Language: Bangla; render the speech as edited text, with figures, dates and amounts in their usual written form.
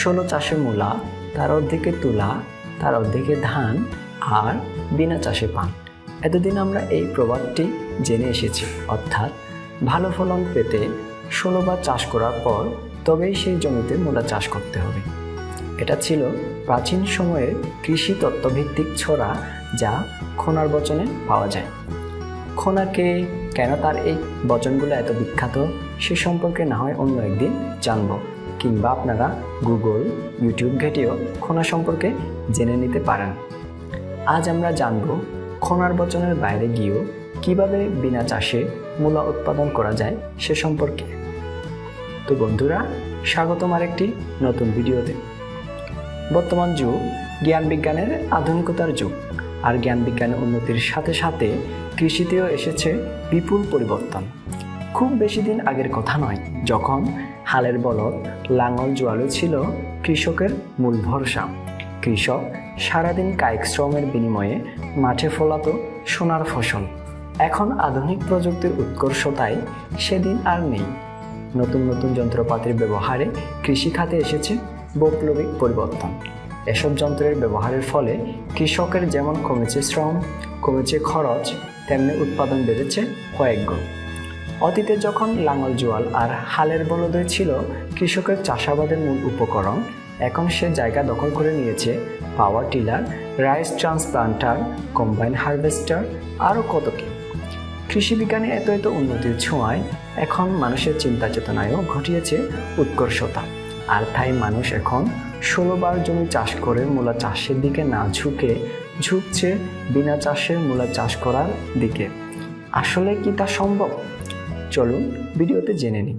16 চাষে মূলা, তার অর্ধেকে তুলা, তার অর্ধেকে ধান আর বিনা চাষে পান। এতদিন আমরা এই প্রবাদটি জেনে এসেছি, অর্থাৎ ভালো ফলন পেতে 16 বার চাষ করার পর তবেই সেই জমিতে মূলা চাষ করতে হবে। এটা ছিল প্রাচীন সময়ের কৃষি তত্ত্বভিত্তিক ছড়া, যা খোনার বচনে পাওয়া যায়। খোনাকে কেন তার এই বচনগুলো এত বিখ্যাত সে সম্পর্কে না হয় অন্য একদিন জানব, কিংবা আপনারা গুগল, ইউটিউব ঘেঁটেও খোনা সম্পর্কে জেনে নিতে পারেন। আজ আমরা জানব খোনার বচনের বাইরে গিয়েও কিভাবে বিনা চাষে মূলা উৎপাদন করা যায় সে সম্পর্কে। তো বন্ধুরা, স্বাগতম আরেকটি নতুন ভিডিওতে। বর্তমান যুগ জ্ঞান বিজ্ঞানের আধুনিকতার যুগ, আর জ্ঞান বিজ্ঞানের উন্নতির সাথে সাথে কৃষিতেও এসেছে বিপুল পরিবর্তন। খুব বেশি দিন আগের কথা নয়, যখন হালের বলদ, লাঙল, জোয়ালো ছিল কৃষকের মূল ভরসা। কৃষক সারাদিন কায়িক শ্রমের বিনিময়ে মাঠে ফলাতো সোনার ফসল। এখন আধুনিক প্রযুক্তির উৎকর্ষতায় সেদিন আর নেই। নতুন নতুন যন্ত্রপাতির ব্যবহারে কৃষিখাতে এসেছে বৈপ্লবিক পরিবর্তন। এসব যন্ত্রের ব্যবহারের ফলে কৃষকের যেমন কমেছে শ্রম, কমেছে খরচ, তেমনি উৎপাদন বেড়েছে কয়েক গুণ। অতীতে যখন লাঙল, জোয়াল আর হালের বলদই ছিল কৃষকের চাষাবাদের মূল উপকরণ, এখন সে জায়গা দখল করে নিয়েছে power tiller, rice transplanter, combine harvester, আরও কত কি। কৃষি বিজ্ঞানে এত উন্নতির ছোঁয়ায় এখন মানুষের চিন্তা চেতনায়ও ঘটিয়েছে উৎকর্ষতা। আর তাই মানুষ এখন 16 বার জমি চাষ করে মূলা চাষের দিকে না ঝুঁকছে বিনা চাষে মূলা চাষ করার দিকে। আসলে কি তা সম্ভব? চলুন ভিডিওতে জেনে নিই।